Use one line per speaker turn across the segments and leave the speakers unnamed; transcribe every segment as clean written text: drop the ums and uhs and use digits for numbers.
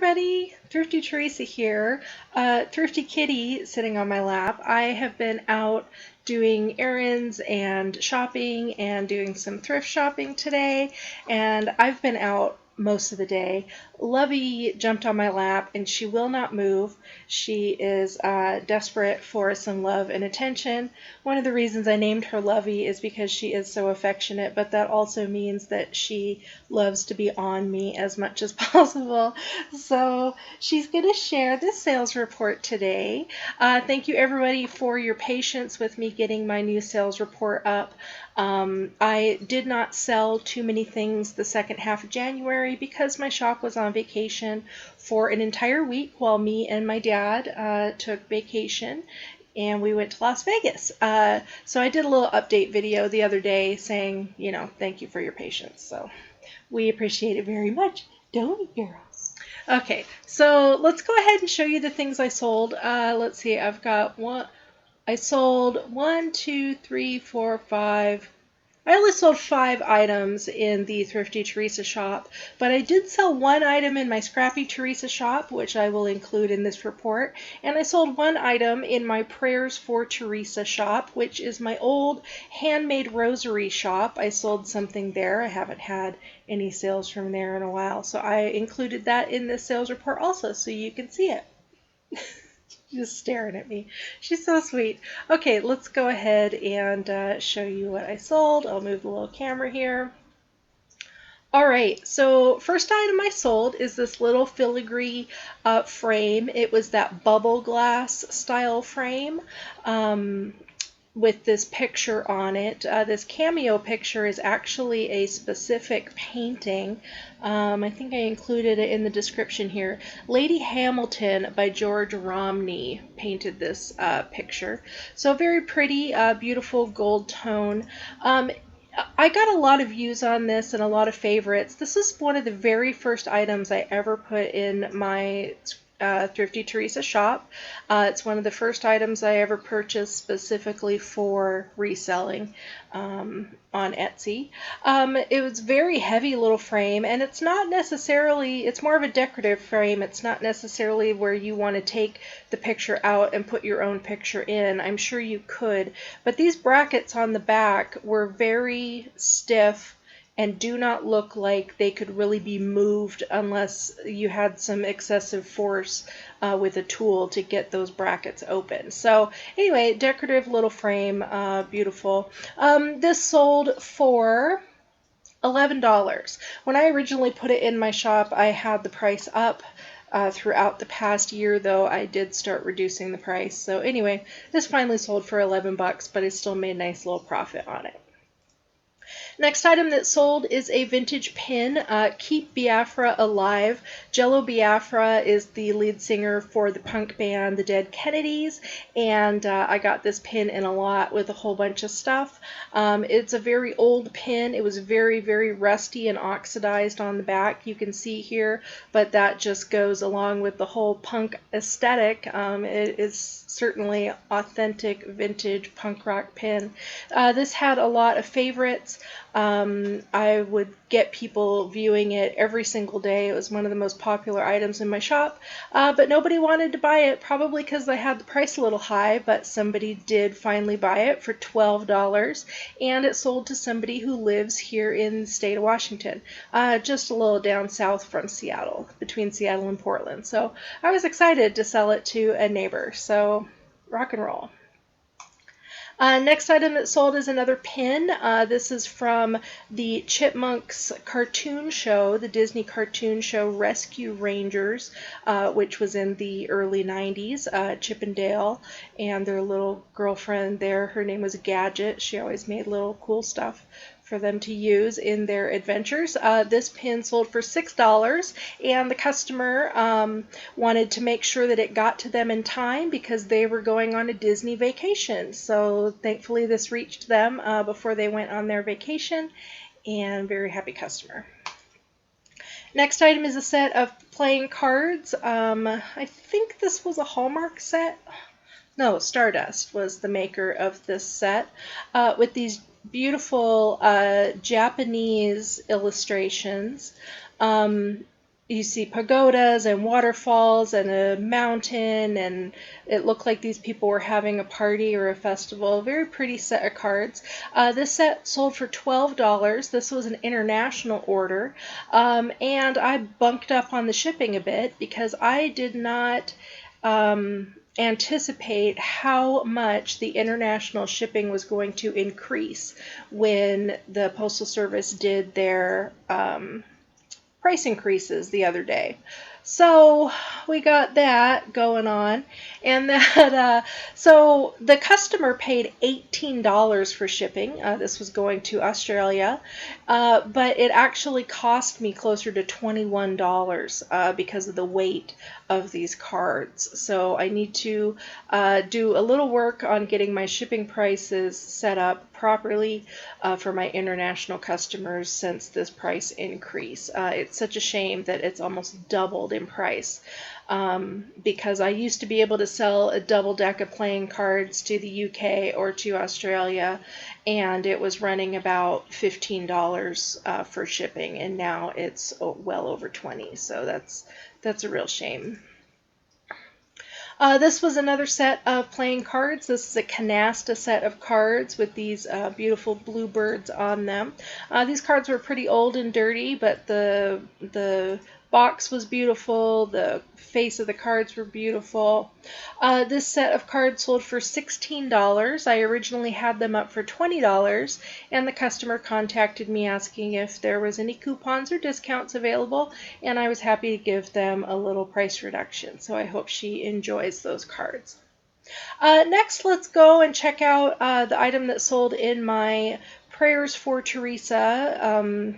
everybody, Thrifty Teresa here, Thrifty Kitty sitting on my lap. I have been out doing errands and shopping and doing some thrift shopping today, and I've been out most of the day. Lovie jumped on my lap and she will not move. She is desperate for some love and attention. One of the reasons I named her Lovie is because she is so affectionate, but that also means that she loves to be on me as much as possible. So she's going to share this sales report today. Thank you everybody for your patience with me getting my new sales report up. I did not sell too many things the second half of January because my shop was on vacation for an entire week while me and my dad took vacation and we went to Las Vegas. So I did a little update video the other day saying, thank you for your patience. So we appreciate it very much, don't we, girls? Okay, so let's go ahead and show you the things I sold. Let's see, I sold 1, 2, 3, 4, 5. I only sold 5 items in the Thrifty Teresa shop, but I did sell 1 item in my ScrappyTheresa shop, which I will include in this report, and I sold 1 item in my Prayers4Theresa shop, which is my old handmade rosary shop. I sold something there. I haven't had any sales from there in a while, so I included that in this sales report also, so you can see it. Just staring at me. She's so sweet. Okay, let's go ahead and show you what I sold. I'll move the little camera here. Alright, so first item I sold is this little filigree frame. It was that bubble glass style frame with this picture on it. This cameo picture is actually a specific painting. I think I included it in the description here. Lady Hamilton by George Romney painted this picture. So very pretty, beautiful gold tone. I got a lot of views on this and a lot of favorites. This is one of the very first items I ever put in my Thrifty Teresa shop. It's one of the first items I ever purchased specifically for reselling on Etsy. It was very heavy little frame, and it's not necessarily, it's more of a decorative frame. It's not necessarily where you want to take the picture out and put your own picture in. I'm sure you could, but these brackets on the back were very stiff and do not look like they could really be moved unless you had some excessive force with a tool to get those brackets open. So anyway, decorative little frame, beautiful. This sold for $11. When I originally put it in my shop, I had the price up. Throughout the past year, though, I did start reducing the price. So anyway, this finally sold for 11 bucks, but I still made a nice little profit on it. Next item that sold is a vintage pin, Keep Biafra Alive. Jello Biafra is the lead singer for the punk band The Dead Kennedys, and I got this pin in a lot with a whole bunch of stuff. It's a very old pin. It was very, very rusty and oxidized on the back, you can see here, but that just goes along with the whole punk aesthetic. It is certainly authentic vintage punk rock pin. This had a lot of favorites. I would get people viewing it every single day. It was one of the most popular items in my shop, but nobody wanted to buy it, probably because I had the price a little high, but somebody did finally buy it for $12, and it sold to somebody who lives here in the state of Washington, just a little down south from Seattle, between Seattle and Portland. So I was excited to sell it to a neighbor, so rock and roll. Next item that sold is another pin. This is from the Chipmunks cartoon show, the Disney cartoon show Rescue Rangers, which was in the early 90s. Chip and Dale and their little girlfriend there, her name was Gadget. She always made little cool stuff for them to use in their adventures. This pin sold for $6, and the customer wanted to make sure that it got to them in time because they were going on a Disney vacation. So thankfully this reached them before they went on their vacation, and very happy customer. Next item is a set of playing cards. I think this was a Hallmark set. No, Stardust was the maker of this set with these beautiful Japanese illustrations. you see pagodas and waterfalls and a mountain, and it looked like these people were having a party or a festival. A very pretty set of cards. This set sold for $12. This was an international order, and I bunked up on the shipping a bit because I did not anticipate how much the international shipping was going to increase when the Postal Service did their price increases the other day. So we got that going on, and so the customer paid $18 for shipping. This was going to Australia, but it actually cost me closer to $21 because of the weight of these cards. So I need to do a little work on getting my shipping prices set up properly for my international customers since this price increase. It's such a shame that it's almost doubled in price, because I used to be able to sell a double deck of playing cards to the UK or to Australia, and it was running about $15 for shipping, and now it's well over $20. So that's a real shame. This was another set of playing cards. This is a canasta set of cards with these beautiful bluebirds on them. These cards were pretty old and dirty, but the box was beautiful. The face of the cards were beautiful. This set of cards sold for $16. I originally had them up for $20, and the customer contacted me asking if there was any coupons or discounts available, and I was happy to give them a little price reduction. So I hope she enjoys those cards. Next, let's go and check out the item that sold in my Prayers4Theresa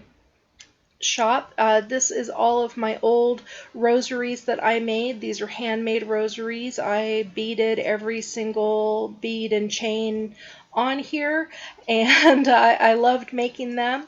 shop. This is all of my old rosaries that I made. These are handmade rosaries. I beaded every single bead and chain on here, and I loved making them.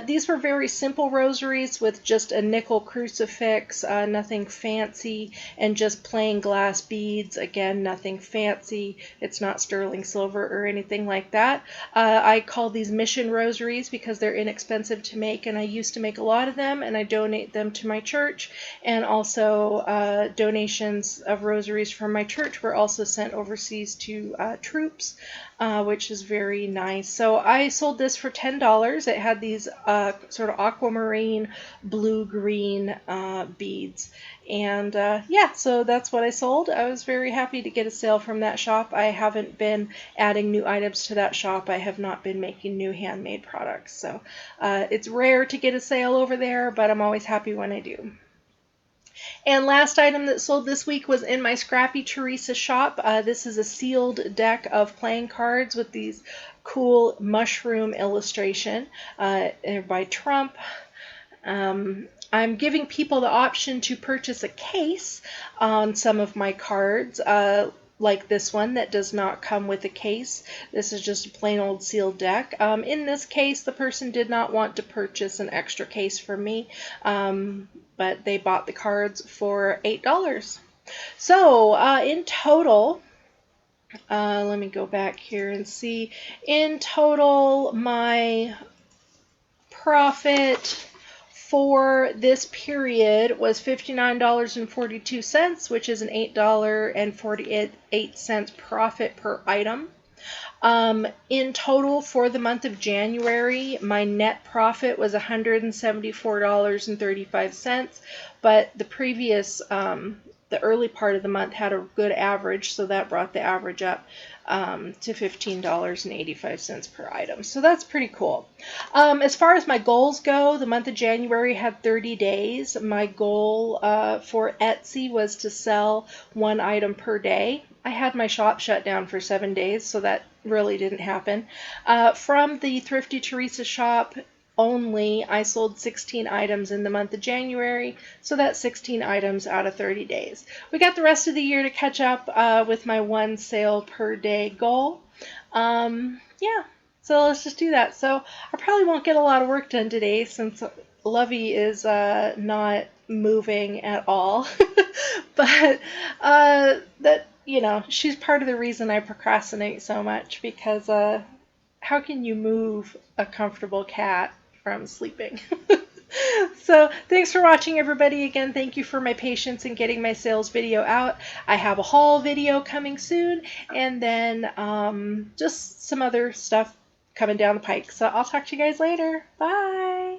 These were very simple rosaries with just a nickel crucifix, nothing fancy, and just plain glass beads. Again, nothing fancy. It's not sterling silver or anything like that. I call these mission rosaries because they're inexpensive to make, and I used to make a lot of them, and I donate them to my church, and also donations of rosaries from my church were also sent overseas to troops, which is very nice. So I sold this for $10. It had these sort of aquamarine blue-green beads. And yeah, so that's what I sold. I was very happy to get a sale from that shop. I haven't been adding new items to that shop. I have not been making new handmade products. So it's rare to get a sale over there, but I'm always happy when I do. And last item that sold this week was in my ScrappyTheresa shop. This is a sealed deck of playing cards with these cool mushroom illustration by Trump. I'm giving people the option to purchase a case on some of my cards, like this one that does not come with a case. This is just a plain old sealed deck. In this case, the person did not want to purchase an extra case from me, but they bought the cards for $8. So in total, let me go back here and see. In total, my profit for this period was $59.42, which is an $8.48 profit per item. In total for the month of January, my net profit was $174.35, but the previous, the early part of the month had a good average, so that brought the average up to $15.85 per item. So that's pretty cool. As far as my goals go, the month of January had 30 days. My goal for Etsy was to sell one item per day. I had my shop shut down for 7 days, so that really didn't happen. From the Thrifty Teresa shop only, I sold 16 items in the month of January, so that's 16 items out of 30 days. We got the rest of the year to catch up with my one sale per day goal. Yeah, so let's just do that. So I probably won't get a lot of work done today since Lovie is not moving at all. But that, you know, she's part of the reason I procrastinate so much, because how can you move a comfortable cat from sleeping? So thanks for watching, everybody. Again, thank you for my patience in getting my sales video out. I have a haul video coming soon, and then just some other stuff coming down the pike. So I'll talk to you guys later. Bye.